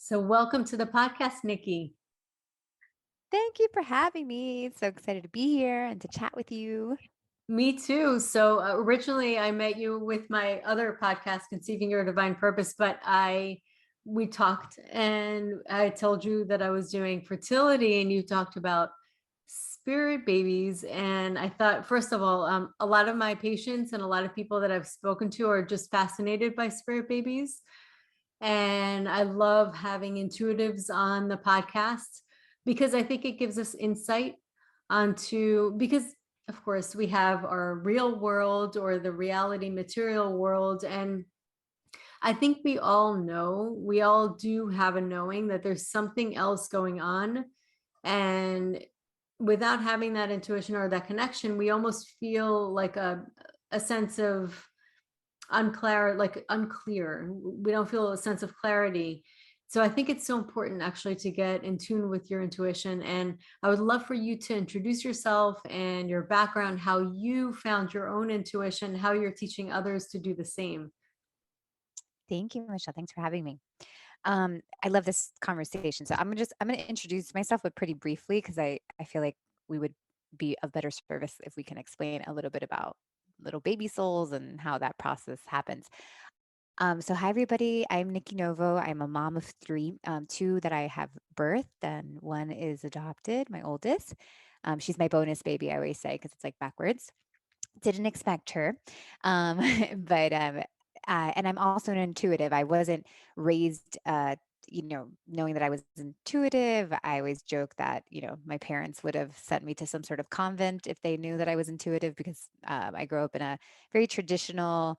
So, welcome to the podcast, Nikki. Thank you for having me. So excited to be here and to chat with you. Me too. So, originally, I met you with my other podcast, Conceiving Your Divine Purpose, but we talked and I told you that I was doing fertility, and you talked about spirit babies. And I thought, first of all, a lot of my patients and a lot of people that I've spoken to are just fascinated by spirit babies. And I love having intuitives on the podcast because I think it gives us insight onto, because of course we have our real world or the reality material world. And I think we all do have a knowing that there's something else going on. And without having that intuition or that connection, we almost feel like a sense of unclear. We don't feel a sense of clarity. So I think it's so important actually to get in tune with your intuition. And I would love for you to introduce yourself and your background, how you found your own intuition, how you're teaching others to do the same. Thank you, Michelle. Thanks for having me. I love this conversation. So I'm gonna introduce myself, but pretty briefly because I feel like we would be of better service if we can explain a little bit about little baby souls and how that process happens. So hi everybody. I'm Nikki Novo. I'm a mom of three, two that I have birthed, and one is adopted, my oldest. She's my bonus baby, I always say, because it's like backwards. Didn't expect her. Um, but and I'm also an intuitive. I wasn't raised, knowing that I was intuitive. I always joke that my parents would have sent me to some sort of convent if they knew that I was intuitive, because I grew up in a very traditional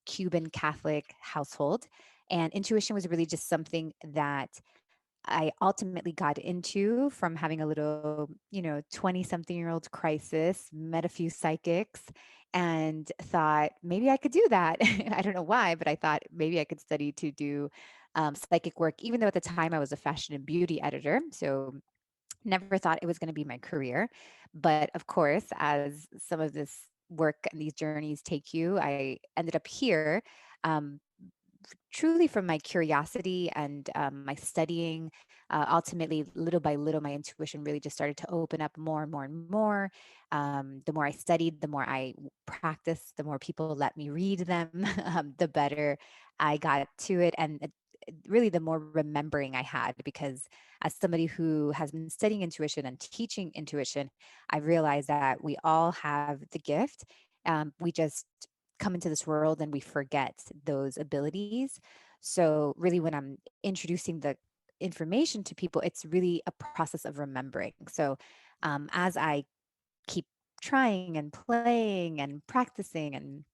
Cuban Catholic household, and intuition was really just something that I ultimately got into from having a little, 20 something year old crisis, met a few psychics and thought maybe I could do that. I don't know why, but I thought maybe I could study to do psychic work, even though at the time I was a fashion and beauty editor. So never thought it was going to be my career. But of course, as some of this work and these journeys take you, I ended up here. Um, Truly from my curiosity and my studying, ultimately, little by little, my intuition really just started to open up more and more and more. The more I studied, the more I practiced, the more people let me read them, the better I got to it. And really, the more remembering I had, because as somebody who has been studying intuition and teaching intuition, I realized that we all have the gift. We just come into this world and we forget those abilities. So, really, when I'm introducing the information to people, it's really a process of remembering. So, as I keep trying and playing and practicing and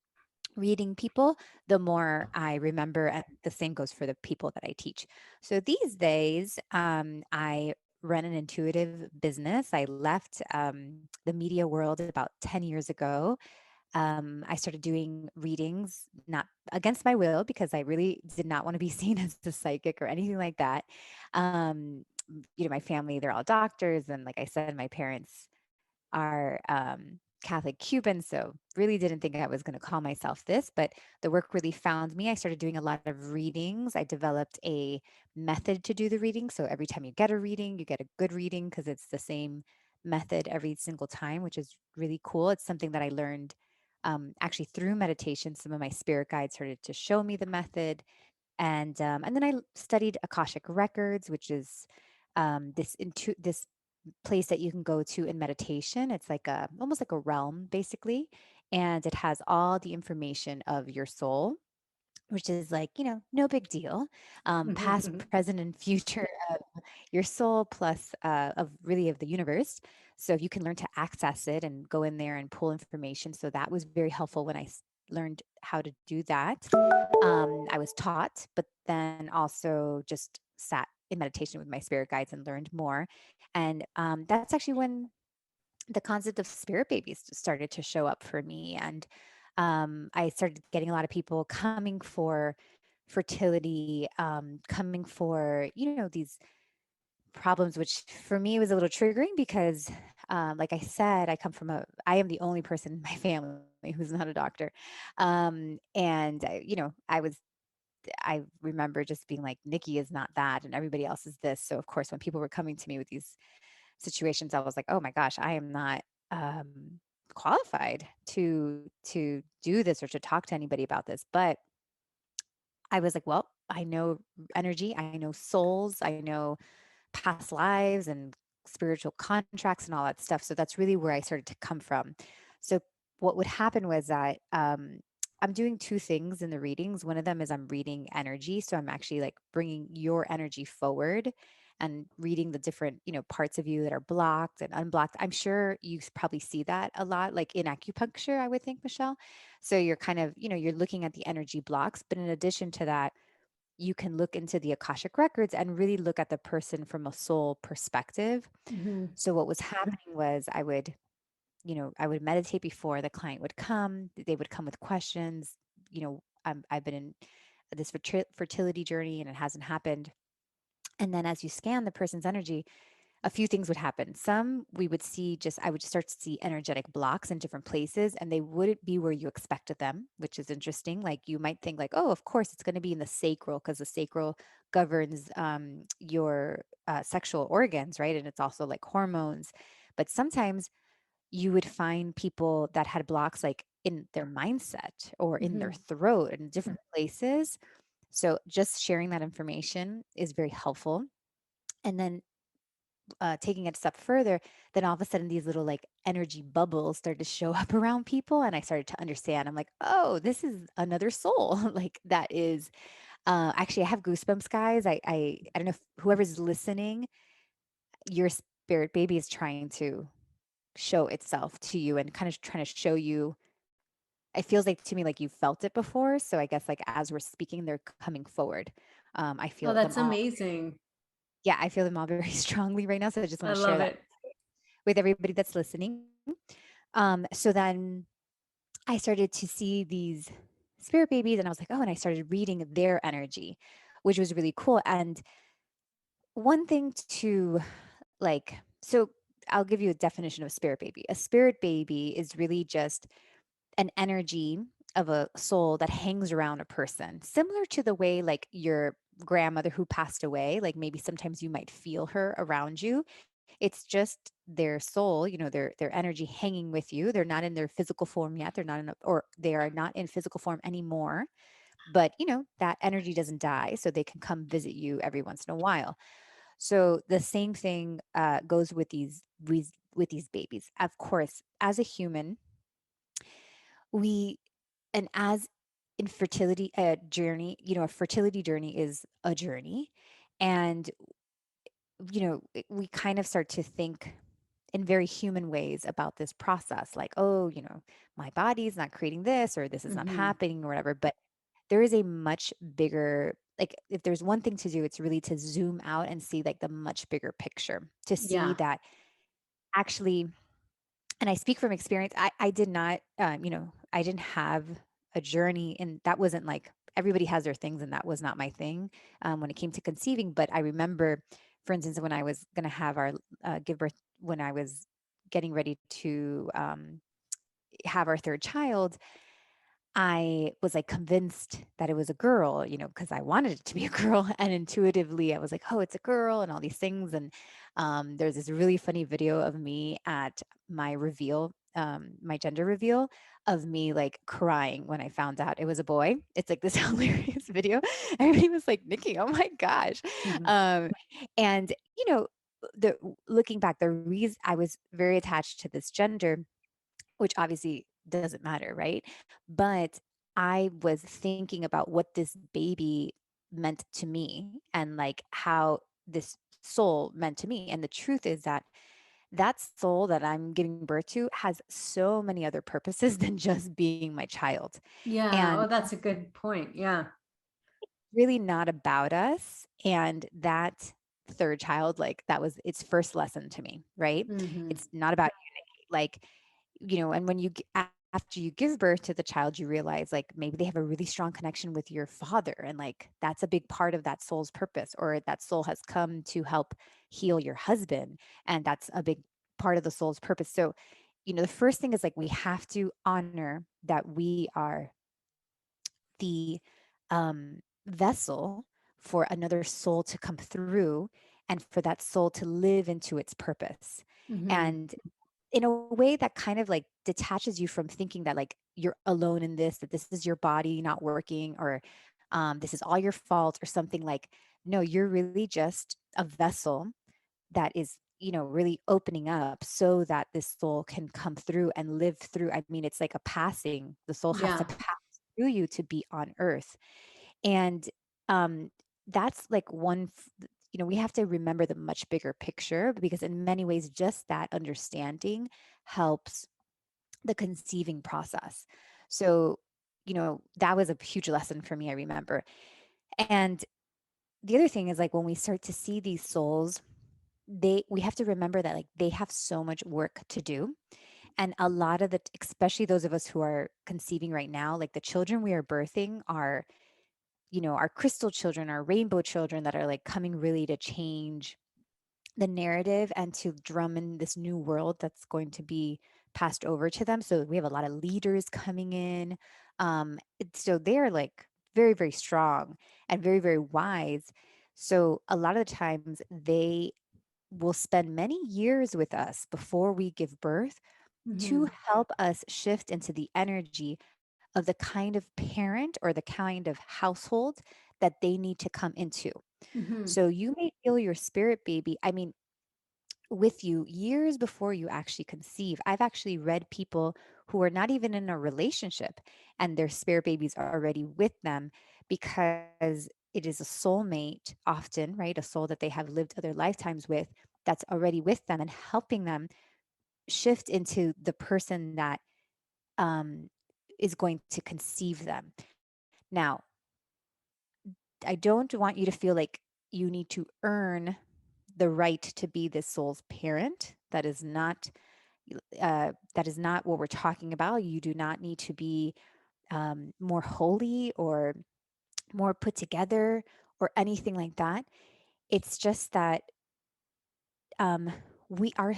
reading people, the more I remember. And the same goes for the people that I teach. So, these days, I run an intuitive business. I left the media world about 10 years ago. I started doing readings, not against my will, because I really did not want to be seen as a psychic or anything like that. My family, they're all doctors. And like I said, my parents are Catholic Cuban. So really didn't think I was going to call myself this, but the work really found me. I started doing a lot of readings. I developed a method to do the reading. So every time you get a reading, you get a good reading because it's the same method every single time, which is really cool. It's something that I learned actually through meditation. Some of my spirit guides started to show me the method, and then I studied Akashic Records, which is this place that you can go to in meditation. It's like a almost like a realm, basically, and it has all the information of your soul, which is like, no big deal. Past, present, and future of your soul, plus of really of the universe. So you can learn to access it and go in there and pull information. So that was very helpful when I learned how to do that. I was taught, but then also just sat in meditation with my spirit guides and learned more. And that's actually when the concept of spirit babies started to show up for me. And I started getting a lot of people coming for fertility, coming for, these problems, which for me was a little triggering because, like I said, I am the only person in my family who's not a doctor. And, I was I remember just being like, Nikki is not that, and everybody else is this. So of course, when people were coming to me with these situations, I was like, oh my gosh, I am not qualified to do this or to talk to anybody about this. But I was like, well, I know energy, I know souls, I know past lives and spiritual contracts and all that stuff. So that's really where I started to come from. So what would happen was that I'm doing two things in the readings. One of them is I'm reading energy. So I'm actually like bringing your energy forward and reading the different, parts of you that are blocked and unblocked. I'm sure you probably see that a lot, like in acupuncture, I would think, Michelle. So you're kind of, you're looking at the energy blocks. But in addition to that, you can look into the Akashic Records and really look at the person from a soul perspective. Mhm. So what was happening was I would meditate before the client would come. They would come with questions. I've been in this fertility journey and it hasn't happened. And then as you scan the person's energy, a few things would happen. Some we would see just I would start to see energetic blocks in different places and they wouldn't be where you expected them, which is interesting. Like you might think like, oh, of course it's going to be in the sacral because the sacral governs your sexual organs, right? And it's also like hormones. But sometimes you would find people that had blocks like in their mindset or in their Mhm. throat in different places. So just sharing that information is very helpful. And then taking it a step further, then all of a sudden these little like energy bubbles started to show up around people, and I started to understand. I'm like, oh, this is another soul. Like that is actually I have goosebumps, guys. I don't know if whoever's listening, your spirit baby is trying to show itself to you and kind of trying to show you. It feels like to me like you felt it before. So I guess like as we're speaking, they're coming forward. I Oh, feel them that's all. amazing. Yeah, I feel them all very strongly right now. So I just want I to share love that it. with everybody that's listening. So then I started to see these spirit babies and I was like, oh, and I started reading their energy, which was really cool. And one thing to like, so I'll give you a definition of a spirit baby. A spirit baby is really just an energy of a soul that hangs around a person, similar to the way like your grandmother who passed away, like maybe sometimes you might feel her around you. It's just their soul, their energy hanging with you. They're not in their physical form yet. They're not in or they are not in physical form anymore. But that energy doesn't die, so they can come visit you every once in a while. So the same thing goes with these babies. Of course, as a human, we and as infertility journey, a fertility journey is a journey, and we kind of start to think in very human ways about this process like, oh, my body's not creating this or this is not Mhm. happening or whatever. But there is a much bigger, like, if there's one thing to do, it's really to zoom out and see like the much bigger picture, to see Yeah. that actually, and I speak from experience. I did not, I didn't have a journey, and that wasn't like everybody has their things, and that was not my thing when it came to conceiving. But I remember, for instance, when I was going to have our give birth, when I was getting ready to have our third child, I was like convinced that it was a girl, because I wanted it to be a girl. And intuitively, I was like, oh, it's a girl, and all these things. And there's this really funny video of me at my reveal, my gender reveal, of me like crying when I found out it was a boy. It's like this hilarious video. Everybody was like, Nikki, oh my gosh. Mhm. Um, and, the looking back, the reason I was very attached to this gender, which obviously doesn't matter, right? But I was thinking about what this baby meant to me and like how this soul meant to me. And the truth is that that soul that I'm giving birth to has so many other purposes than just being my child. Yeah. And Oh, that's a good point. Yeah. really not about us. And that third child, like that was its first lesson to me, right? Mhm. It's not about like, and when after you give birth to the child, you realize like maybe they have a really strong connection with your father. And like that's a big part of that soul's purpose, or that soul has come to help heal your husband. And that's a big part of the soul's purpose. So, the first thing is like we have to honor that we are the vessel for another soul to come through and for that soul to live into its purpose. Hmm. And in a way that kind of like detaches you from thinking that like you're alone in this, that this is your body not working, or this is all your fault, or something. Like, no, you're really just a vessel that is, really opening up so that this soul can come through and live through. I mean, it's like a passing. The soul has to Yeah. pass through you to be on earth. And um, that's like we have to remember the much bigger picture, because in many ways, just that understanding helps the conceiving process. So, that was a huge lesson for me, I remember. And the other thing is, like, when we start to see these souls, we have to remember that like they have so much work to do. And a lot of the, especially those of us who are conceiving right now, like the children we are birthing are, our crystal children, our rainbow children that are like coming really to change the narrative and to drum in this new world that's going to be passed over to them. So we have a lot of leaders coming in. So they're like very, very strong and very, very wise. So a lot of the times they will spend many years with us before we give birth to Hmm. help us shift into the energy of the kind of parent or the kind of household that they need to come into. Hmm. So you may feel your spirit baby, I mean, with you years before you actually conceive. I've actually read people who are not even in a relationship and their spirit babies are already with them, because it is a soulmate often, right? A soul that they have lived other lifetimes with, that's already with them and helping them shift into the person that um, is going to conceive them. Now, I don't want you to feel like you need to earn the right to be this soul's parent. That is not what we're talking about. You do not need to be more holy or more put together or anything like that. It's just that um, we are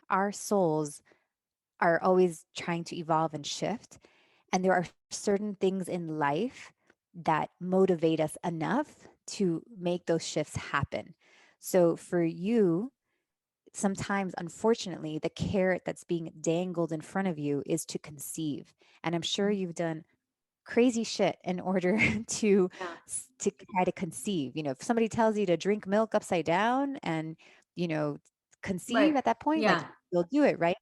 our souls are always trying to evolve and shift, and there are certain things in life that motivate us enough to make those shifts happen. So for you, sometimes, unfortunately, the carrot that's being dangled in front of you is to conceive. And I'm sure you've done crazy shit in order to Yeah. to try to conceive. If somebody tells you to drink milk upside down and, you know, conceive Right. at that point, like Yeah. you'll do it, right?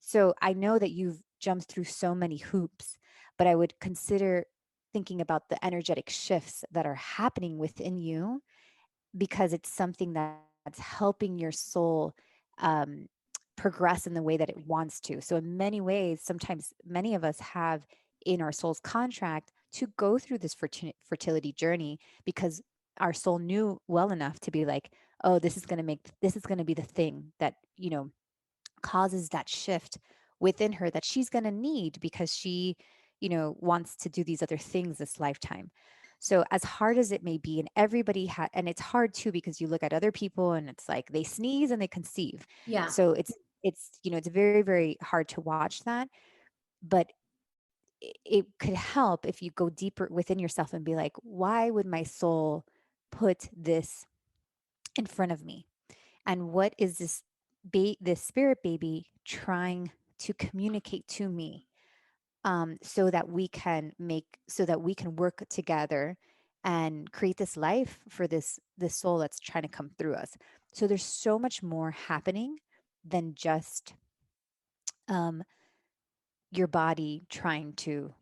So I know that you've jumped through so many hoops, but I would consider thinking about the energetic shifts that are happening within you, because it's something that's helping your soul um, progress in the way that it wants to. So, in many ways, sometimes many of us have in our soul's contract to go through this fertility journey, because our soul knew well enough to be like, oh, this is going to be the thing that, causes that shift within her that she's going to need, because she, wants to do these other things this lifetime. So as hard as it may be, and and it's hard too, because you look at other people and it's like they sneeze and they conceive. Yeah. So it's very, very hard to watch that. But it could help if you go deeper within yourself and be like, why would my soul put this in front of me? And what is this spirit baby trying to communicate to me, so that we can work together and create this life for this soul that's trying to come through us. So there's so much more happening than just um, your body trying to,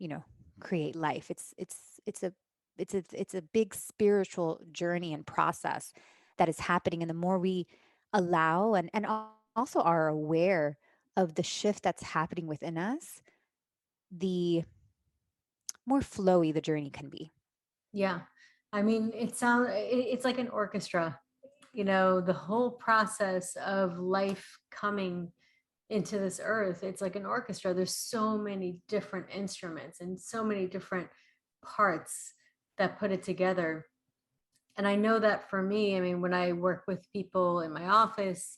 create life. It's a big spiritual journey and process that is happening. And the more we allow and also are aware of the shift that's happening within us, the more flowy the journey can be. Yeah. I mean, it's like an orchestra, the whole process of life coming into this earth. It's like an orchestra. There's so many different instruments and so many different parts that put it together. And I know that for me, I mean, when I work with people in my office,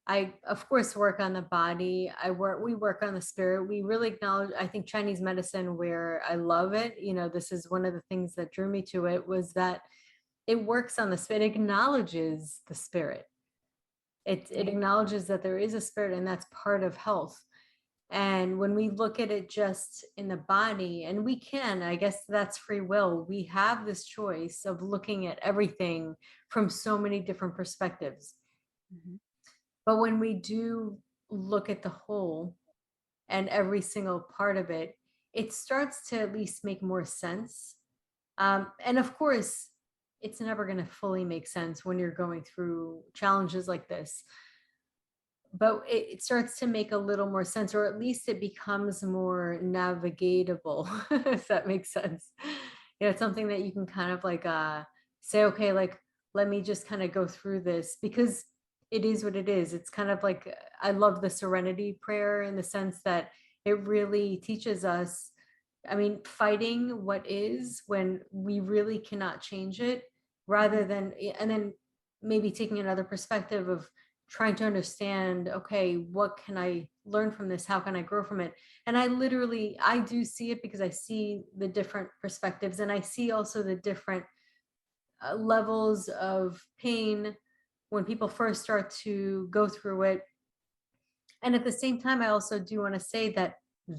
I, of course, work on the body. We work on the spirit. We really acknowledge, I think Chinese medicine, where I love it, this is one of the things that drew me to it, was that it works on the spirit, it acknowledges the spirit. It Right. acknowledges that there is a spirit, and that's part of health. And when we look at it just in the body, and we can, I guess that's free will, we have this choice of looking at everything from so many different perspectives. Mhm. But when we do look at the whole and every single part of it, it starts to at least make more sense. And of course, it's never going to fully make sense when you're going through challenges like this, but it starts to make a little more sense, or at least it becomes more navigatable, if that makes sense. It's something that you can kind of like say, okay, like, let me just kind of go through this, because it is what it is. It's kind of like, I love the Serenity Prayer in the sense that it really teaches us, I mean, fighting what is when we really cannot change it, rather Mhm. than, and then maybe taking another perspective of trying to understand, okay, what can I learn from this? How can I grow from it? And I do see it, because I see the different perspectives, and I see also the different levels of pain when people first start to go through it. And at the same time, I also do want to say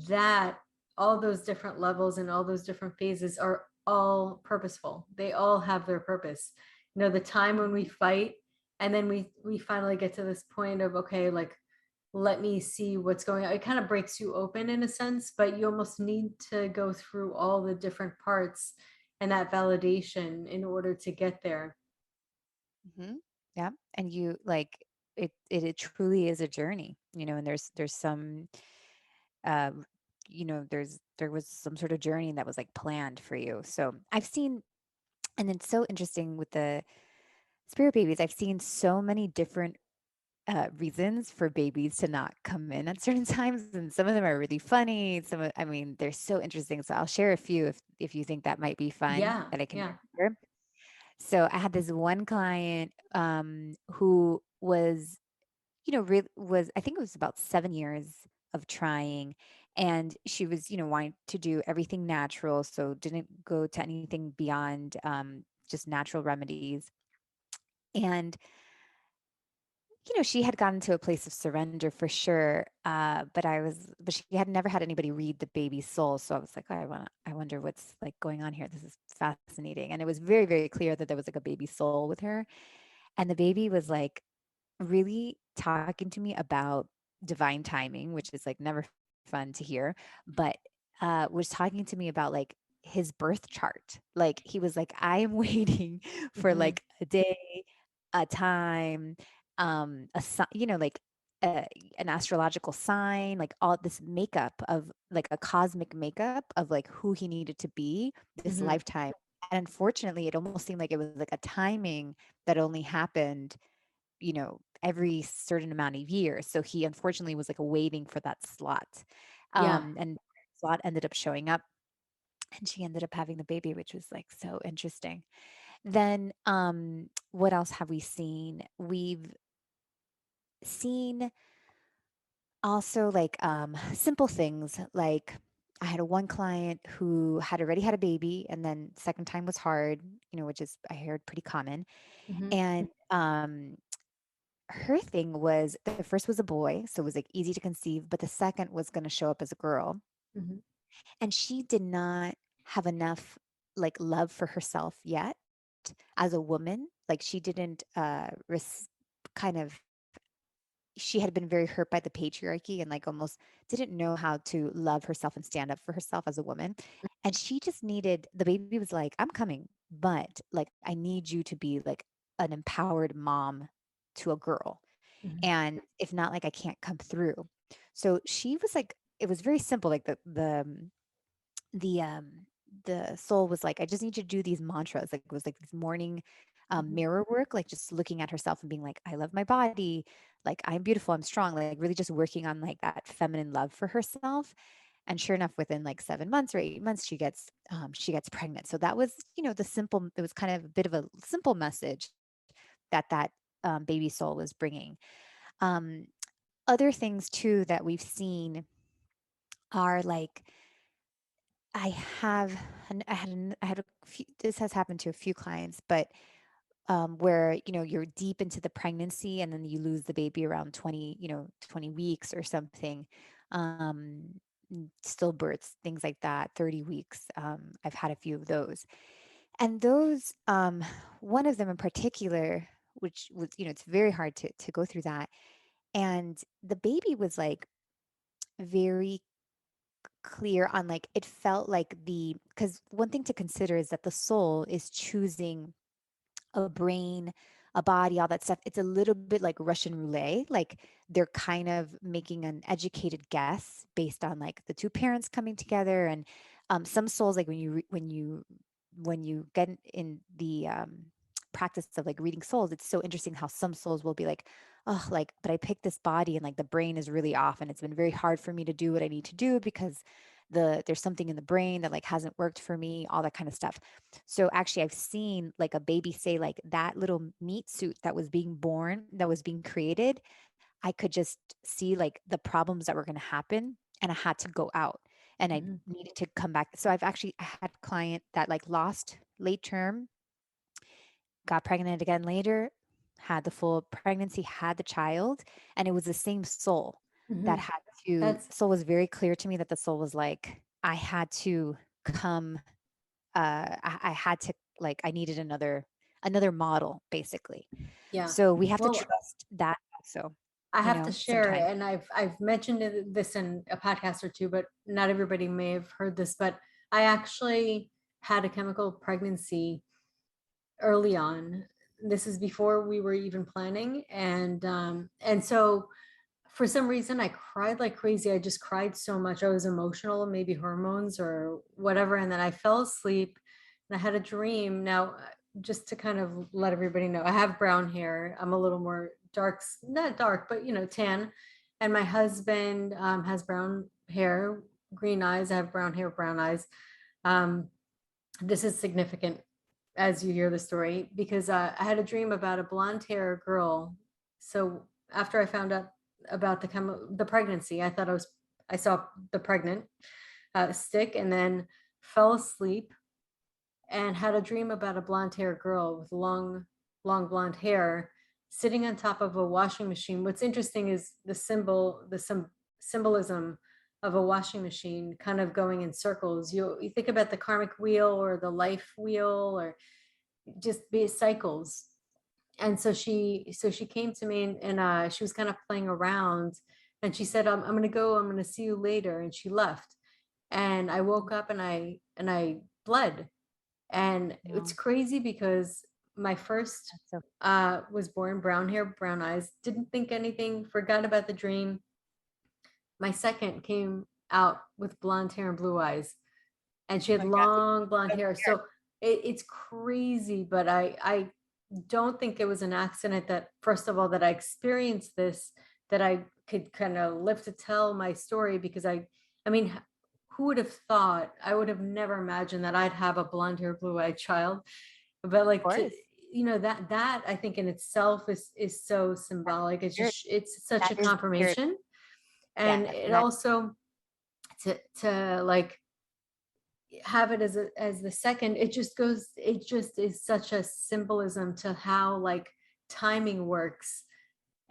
that all those different levels and all those different phases are all purposeful. They all have their purpose. The time when we fight, and then we finally get to this point of, okay, like, let me see what's going on. It kind of breaks you open in a sense, but you almost need to go through all the different parts and that validation in order to get there. Mhm. Yeah, and you like it truly is a journey, and there's some um there was some sort of journey that was like planned for you. So I've seen, and it's so interesting with the spirit babies, I've seen so many different reasons for babies to not come in at certain times, and some of them are really funny. I mean, they're so interesting. So I'll share a few if you think that might be fun Yeah, that I can yeah. share. So I had this one client who was, was, I think it was about 7 years of trying. And she was, wanting to do everything natural. So didn't go to anything beyond just natural remedies. And she had gotten to a place of surrender for sure. But she had never had anybody read the baby's soul. So I was like, oh, I wonder what's like going on here. This is fascinating. And it was very, very clear that there was like a baby soul with her. And the baby was like really talking to me about divine timing, which is like never fun to hear, but was talking to me about like his birth chart. Like he was like, I am waiting for Hmm. like a day, a time, like uh, an astrological sign, like all this makeup of like a cosmic makeup of like who he needed to be this Hmm. lifetime. And unfortunately, it almost seemed like it was like a timing that only happened, every certain amount of years. So he unfortunately was like waiting for that slot. Yeah. And slot ended up showing up, and she ended up having the baby, which was like so interesting. Then what else have we seen? We've seen also like simple things like I had a one client who had already had a baby, and then second time was hard, which is I heard pretty common. Hmm. And her thing was the first was a boy, so it was like easy to conceive, but the second was going to show up as a girl. Hmm. And she did not have enough like love for herself yet as a woman. Like she didn't kind of she had been very hurt by the patriarchy and like almost didn't know how to love herself and stand up for herself as a woman. And she just needed the baby was like, I'm coming, but like I need you to be like an empowered mom to a girl. Hmm. And if not, like I can't come through. So she was like, it was very simple. Like the the soul was like, I just need you to do these mantras. Like it was like this morning Hmm. mirror work, like just looking at herself and being like, I love my body, like I'm beautiful, I'm strong, like really just working on like that feminine love for herself. And sure enough, within like 7 months or 8 months, she gets pregnant. So that was, the simple. It was kind of a bit of a simple message that baby soul was bringing. Um, Other things too that we've seen are like I have I had a few, this has happened to a few clients, but where you're deep into the pregnancy and then you lose the baby around 20, 20 weeks or something. Stillbirths, things like that, 30 weeks. I've had a few of those. And those, one of them in particular, which was, it's very hard to go through that. And the baby was like very clear on like, it felt like because one thing to consider is that the soul is choosing a brain, a body, all that stuff. It's a little bit like Russian roulette. Like they're kind of making an educated guess based on like the two parents coming together. And some souls, like when you get in the practice of like reading souls, it's so interesting how some souls will be like, oh, like, but I picked this body and like the brain is really off, and it's been very hard for me to do what I need to do because there's something in the brain that like hasn't worked for me, all that kind of stuff. So actually I've seen like a baby say like that little meat suit that was being born, that was being created, I could just see like the problems that were going to happen, and I had to go out and I Mhm. needed to come back. So I had a client that like lost late term, got pregnant again later, had the full pregnancy, had the child, and it was the same soul that Mhm. had to, That's soul was very clear to me that the soul was like, I had to come, I had to, like, I needed another model basically. yeah. So we have to Well, trust that also, I have to share, sometimes. and I've mentioned this in a podcast or two, but not everybody may have heard this. But I actually had a chemical pregnancy early on. This is before we were even planning, and so for some reason I cried like crazy. I just cried so much. I was emotional, maybe hormones or whatever, and then I fell asleep and I had a dream. Now, just to kind of let everybody know, I have brown hair. I'm a little more dark, not dark, but tan. And my husband has brown hair, green eyes. I have brown hair, brown eyes. Um, this is significant as you hear the story because I had a dream about a blonde hair girl. So after I found out about the pregnancy, I saw the pregnant stick, and then fell asleep and had a dream about a blonde hair girl with long blonde hair sitting on top of a washing machine. What's interesting is symbolism of a washing machine kind of going in circles. You think about the karmic wheel or the life wheel, or just be cycles. And so she came to me, and she was kind of playing around, and she said, I'm gonna go, I'm gonna see you later, and she left. And I woke up and I bled. And it's Wow, crazy because my first that's so was born brown hair, brown eyes, didn't think anything, forgot about the dream. My second came out with blonde hair and blue eyes, and she oh had my God, so long blonde so hair. clear. So it's crazy, but I don't think it was an accident that, first of all, that I experienced this, that I could kind of live to tell my story, because I mean, who would have thought? I would have never imagined that I'd have a blonde hair, blue eyed child. But Of like, to course. that I think in itself is so That's symbolic. It's spirit. just, it's such That a is spirit. confirmation. And Yes, it and that also, to like have it as the second, it just is such a symbolism to how like timing works.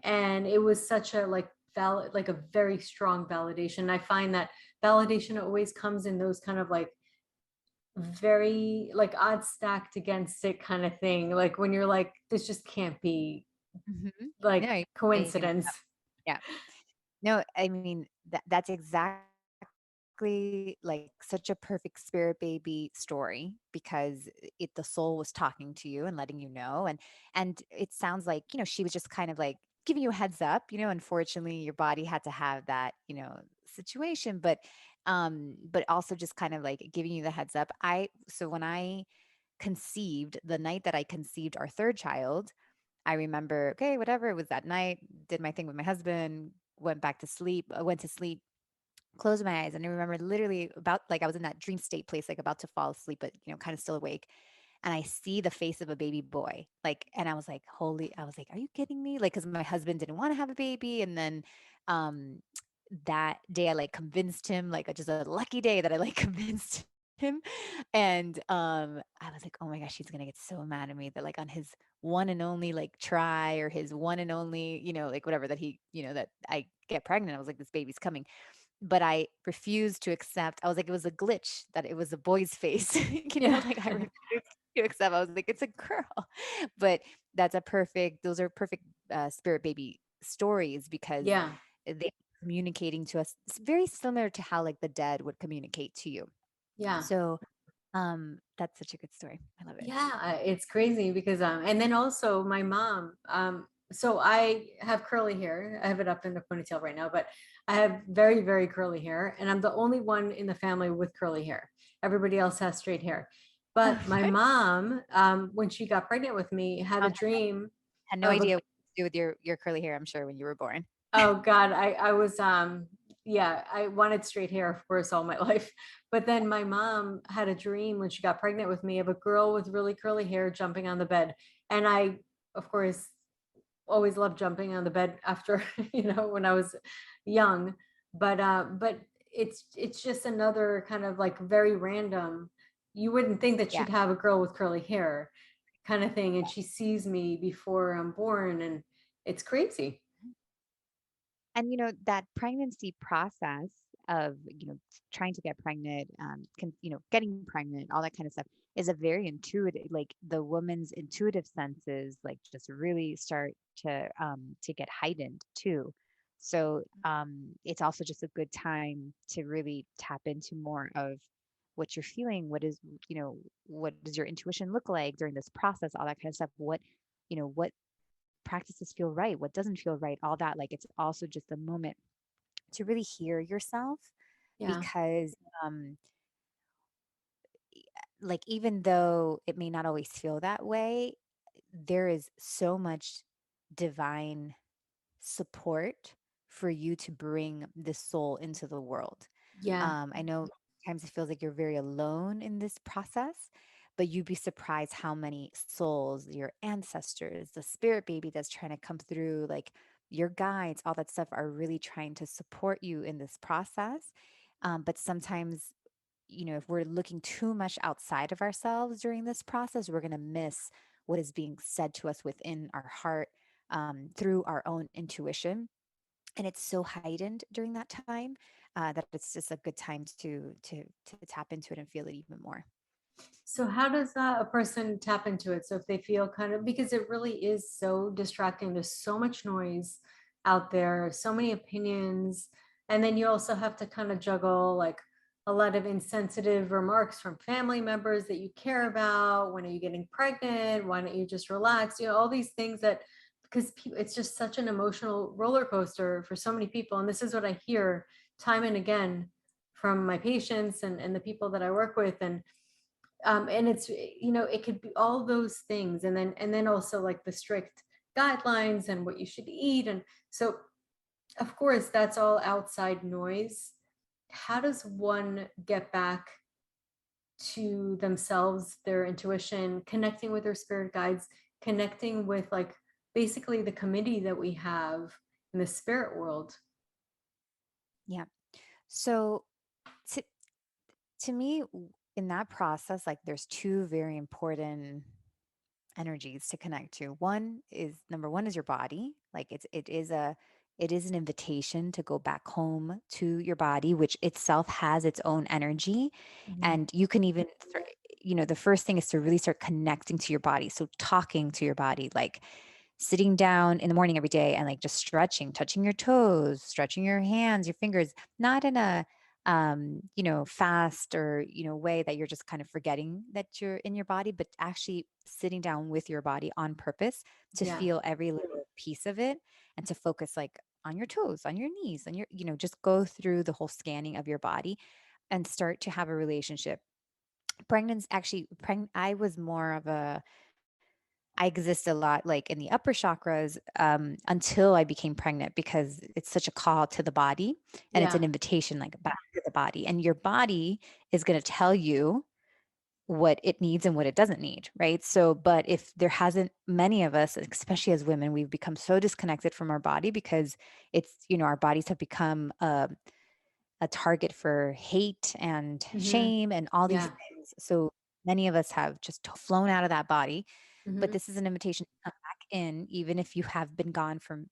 And it was such a like valid, like a very strong validation. I find that validation always comes in those kind of like very like odds stacked against it kind of thing, like when you're like, this just can't be mhm. like No, you can make it coincidence. up. Yeah. No, I mean, that's exactly like such a perfect spirit baby story because the soul was talking to you and letting you know. And it sounds like, she was just kind of like giving you a heads up. Unfortunately your body had to have that, situation, but also just kind of like giving you the heads up. So when I conceived, the night that I conceived our third child, I remember, okay, whatever, it was that night, did my thing with my husband, went to sleep, closed my eyes. And I remember literally about like I was in that dream state place, like about to fall asleep, but kind of still awake. and I see the face of a baby boy. Like, and I was like, holy, I was like, are you kidding me? Like, because my husband didn't want to have a baby. And then um that day I like convinced him, like just a lucky day that I like convinced him. And I was like, oh my gosh, he's gonna get so mad at me that like on his one and only like try, or his one and only, like whatever, that he, that I get pregnant. I was like, this baby's coming. But I refused to accept. I was like, it was a glitch that it was a boy's face. Yeah. Like I refused to accept. I was like, it's a girl. But those are perfect spirit baby stories, because Yeah. they communicating to us. It's very similar to how like the dead would communicate to you. Yeah. So that's such a good story. I love it. Yeah, it's crazy because and then also my mom, so I have curly hair. I have it up in a ponytail right now, but I have very, very curly hair, and I'm the only one in the family with curly hair. Everybody else has straight hair. But my mom, when she got pregnant with me, had a Mom dream had no of a idea what to do with your curly hair, I'm sure, when you were born. Oh God, I was yeah, I wanted straight hair, of course, all my life. But then my mom had a dream when she got pregnant with me of a girl with really curly hair jumping on the bed. And I, of course, always loved jumping on the bed after, when I was young. But it's just another kind of like very random. You wouldn't think that Yeah. she'd have a girl with curly hair kind of thing. And she sees me before I'm born, and it's crazy. And that pregnancy process of trying to get pregnant, getting pregnant, all that kind of stuff is a very intuitive. Like the woman's intuitive senses, like just really start to get heightened too. So it's also just a good time to really tap into more of what you're feeling. What does your intuition look like during this process? All that kind of stuff. What practices feel right, what doesn't feel right, all that. Like it's also just a moment to really hear yourself, Yeah. because um like even though it may not always feel that way, there is so much divine support for you to bring this soul into the world. Yeah. I know sometimes it feels like you're very alone in this process, but you'd be surprised how many souls, your ancestors, the spirit baby that's trying to come through, like your guides, all that stuff are really trying to support you in this process. But sometimes, if we're looking too much outside of ourselves during this process, we're going to miss what is being said to us within our heart, through our own intuition. And it's so heightened during that time, that it's just a good time to tap into it and feel it even more. So how does a person tap into it? So if they feel kind of, because it really is so distracting, there's so much noise out there, so many opinions, and then you also have to kind of juggle like a lot of insensitive remarks from family members that you care about. When are you getting pregnant? Why don't you just relax? All these things that, because it's just such an emotional roller coaster for so many people. And this is what I hear time and again from my patients and the people that I work with. And it's, it could be all those things, and then also like the strict guidelines and what you should eat. And so of course that's all outside noise. How does one get back to themselves, their intuition, connecting with their spirit guides, connecting with like basically the committee that we have in the spirit world? Yeah. So to to me, in that process, like there's two very important energies to connect to. Number one is your body. Like it is an invitation to go back home to your body, which itself has its own energy. Mhm. And you can even the first thing is to really start connecting to your body. So talking to your body, like sitting down in the morning every day and like just stretching, touching your toes, stretching your hands, your fingers, not in a fast or way that you're just kind of forgetting that you're in your body, but actually sitting down with your body on purpose to Yeah. feel every little piece of it, and to focus like on your toes, on your knees, on your, just go through the whole scanning of your body and start to have a relationship. I was more of a I exist a lot like in the upper chakras, until I became pregnant, because it's such a call to the body, and it's an Yeah. invitation like back to the body. And your body is going to tell you what it needs and what it doesn't need, right? So, but if there hasn't, many of us, especially as women, we've become so disconnected from our body because it's, our bodies have become a target for hate and Hmm. shame and all these Yeah. things. So many of us have just flown out of that body. But Hmm. this is an invitation to come back in, even if you have been gone for,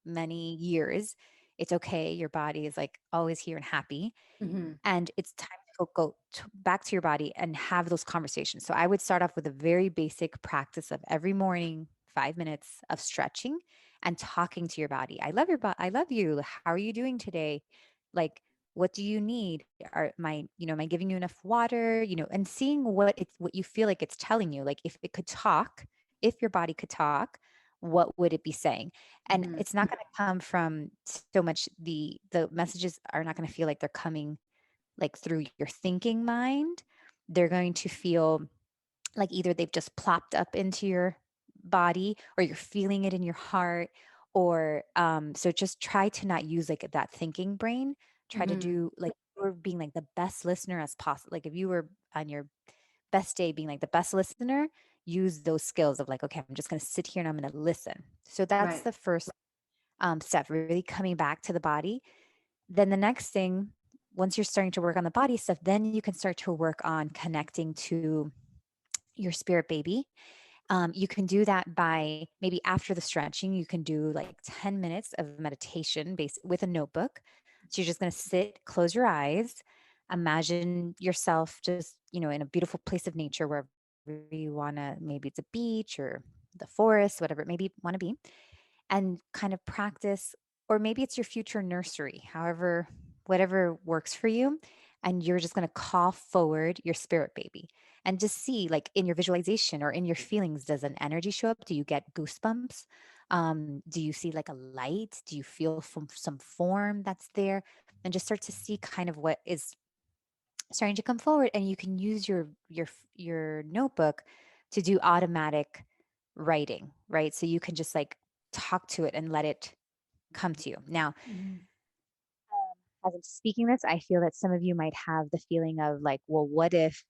many years. It's okay. Your body is like always here and happy. Hmm. And it's time to back to your body and have those conversations. So I would start off with a very basic practice of every morning, 5 minutes of stretching and talking to your body. I love your body. I love you. How are you doing today? Like, what do you need? Am I giving you enough water? And seeing what you feel like it's telling you. Like if it could talk, if your body could talk, what would it be saying? And Hmm. it's not going to come from so much the messages are not going to feel like they're coming like through your thinking mind. They're going to feel like either they've just plopped up into your body or you're feeling it in your heart. Or so just try to not use like that thinking brain. Try to Hmm. do like you're being like the best listener as possible. Like if you were on your best day being like the best listener, use those skills of like, okay, I'm just going to sit here and I'm going to listen. So that's Right. the first step, really coming back to the body. Then the next thing, once you're starting to work on the body stuff, then you can start to work on connecting to your spirit baby. You can do that by maybe after the stretching, you can do like 10 minutes of meditation based with a notebook. So you're just going to sit, close your eyes, imagine yourself just, in a beautiful place of nature wherever you want to, maybe it's a beach or the forest, whatever it may be, want to be, and kind of practice, or maybe it's your future nursery, however, whatever works for you. And you're just going to call forward your spirit baby and just see, like in your visualization or in your feelings, does an energy show up? Do you get goosebumps? Do you see like a light? Do you feel from some form that's there? And just start to see kind of what is starting to come forward. And you can use your notebook to do automatic writing, right? So you can just like talk to it and let it come to you. Now, Hmm. as I'm speaking this, I feel that some of you might have the feeling of like, well, what if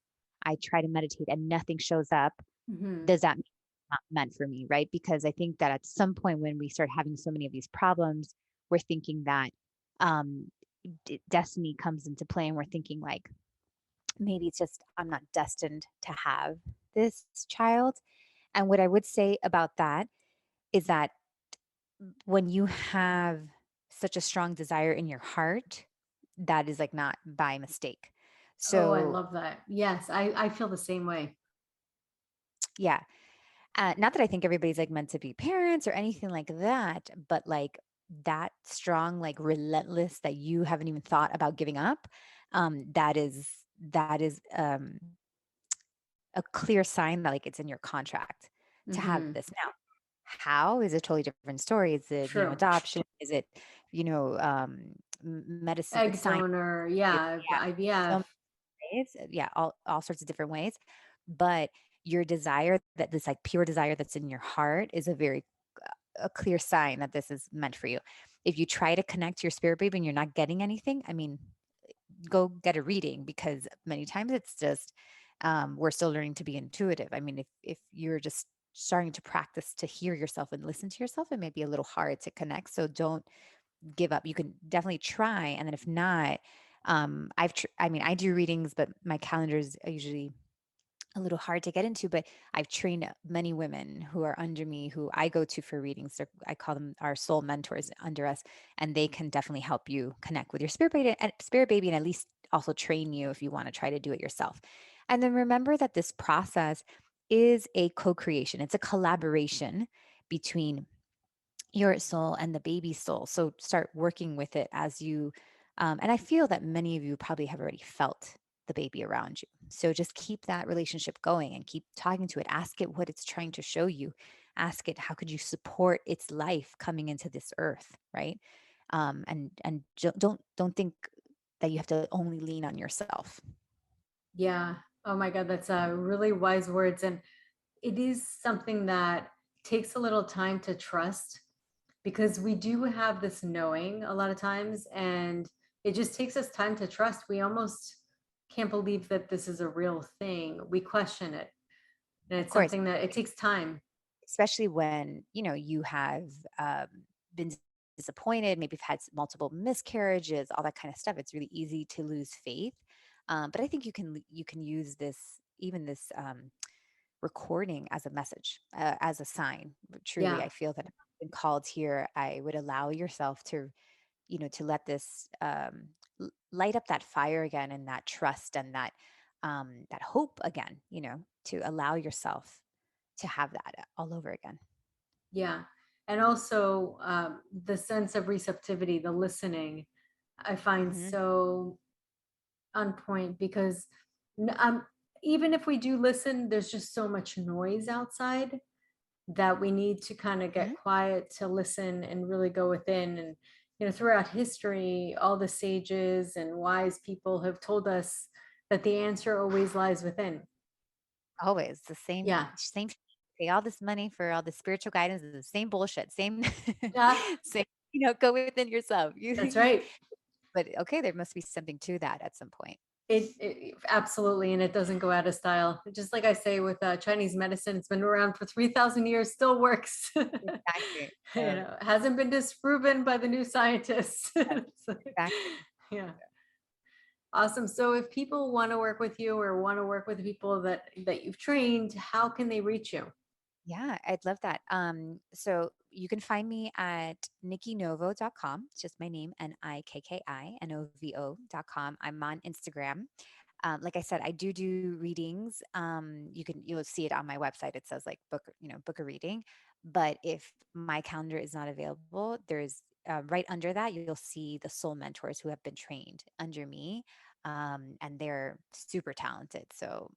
I try to meditate and nothing shows up? Hmm. Does that mean it's not meant for me, right? Because I think that at some point when we start having so many of these problems, we're thinking that um, destiny comes into play, and we're thinking like, maybe it's just I'm not destined to have this child. And what I would say about that is that when you have such a strong desire in your heart, that is like not by mistake. Oh, I So, love that. Yes, I feel the same way. yeah, not that I think everybody's like meant to be parents or anything like that, but like that strong, like relentless that you haven't even thought about giving up. That is a clear sign that like it's in your contract to have Hmm. this. Now, how is a totally different story. Is it, True. adoption? Is it, medicine, Egg science? donor. Yeah, Yeah. so IVF. many ways. Yeah, all sorts of different ways. But your desire, that this like pure desire that's in your heart, is a clear sign that this is meant for you. If you try to connect to your spirit baby and you're not getting anything, I mean, go get a reading, because many times it's just we're still learning to be intuitive. I mean, if you're just starting to practice to hear yourself and listen to yourself, it may be a little hard to connect. So don't give up. You can definitely try, and then if not, I mean, I do readings, but my calendars are usually a little hard to get into. But I've trained many women who are under me, who I go to for readings. I call them our soul mentors under us, and they can definitely help you connect with your spirit baby, and at least also train you if you want to try to do it yourself. And then remember that this process is a co-creation. It's a collaboration between your soul and the baby's soul. So start working with it as you, and I feel that many of you probably have already felt the baby around you. So just keep that relationship going and keep talking to it. Ask it what it's trying to show you. Ask it, how could you support its life coming into this earth, right? And don't think that you have to only lean on yourself. Yeah. Oh my God, that's really wise words. And it is something that takes a little time to trust, because we do have this knowing a lot of times, and it just takes us time to trust. We almost can't believe that this is a real thing, we question it. And Of it's course, something that it takes time. especially when, you have um, been disappointed, maybe you've had multiple miscarriages, all that kind of stuff. It's really easy to lose faith. But I think you can use this, even this recording, as a message, as a sign. Truly, Yeah. I feel that if you've been called here, I would allow yourself to, to let this light up that fire again, and that trust, and that hope again. To allow yourself to have that all over again. Yeah. And also the sense of receptivity, the listening, I find Hmm. so on point because n- um, even if we do listen, there's just so much noise outside that we need to kind of get Hmm. quiet to listen and really go within. And, throughout history, all the sages and wise people have told us that the answer always lies within. Always the same, Yeah. same. Pay all this money for all the spiritual guidance is the same bullshit. Same, Yeah. same. Go within yourself. That's right. But okay, there must be something to that at some point. It absolutely, and it doesn't go out of style. Just like I say with Chinese medicine, it's been around for 3,000 years, still works. Exactly. It hasn't been disproven by the new scientists. Yes, So, exactly. yeah, awesome. So if people want to work with you or want to work with the people that you've trained, how can they reach you? Yeah, I'd love that. So you can find me at nikkinovo.com. It's just my name, NIKKINOVO.com. I'm on Instagram. Like I said, I do readings. You'll see it on my website. It says like book a reading. But if my calendar is not available, there's right under that, you'll see the soul mentors who have been trained under me. And they're super talented. So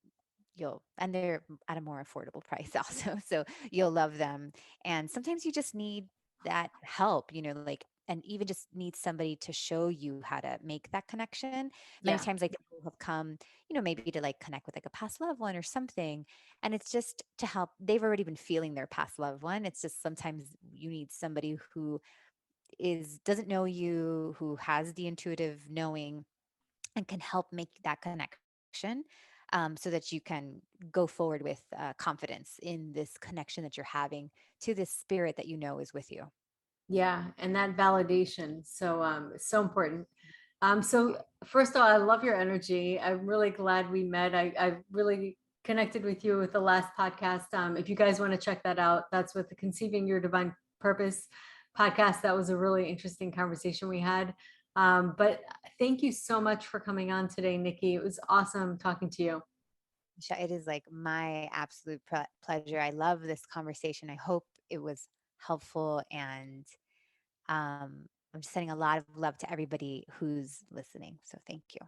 and they're at a more affordable price also. So you'll love them. And sometimes you just need that help, like, and even just need somebody to show you how to make that connection. Many Yeah, times, like, people have come, maybe to like connect with like a past loved one or something. And it's just to help. They've already been feeling their past loved one. It's just sometimes you need somebody who doesn't know you, who has the intuitive knowing, and can help make that connection, so that you can go forward with confidence in this connection that you're having to this spirit that is with you. yeah, and that validation. So it's so important. So first of all, I love your energy. I'm really glad we met. I really connected with you with the last podcast. If you guys want to check that out, that's with the Conceiving Your Divine Purpose podcast. That was a really interesting conversation we had. But thank you so much for coming on today, Nikki. It was awesome talking to you. Misha, it is like my absolute pleasure. I love this conversation. I hope it was helpful, and I'm just sending a lot of love to everybody who's listening. So thank you.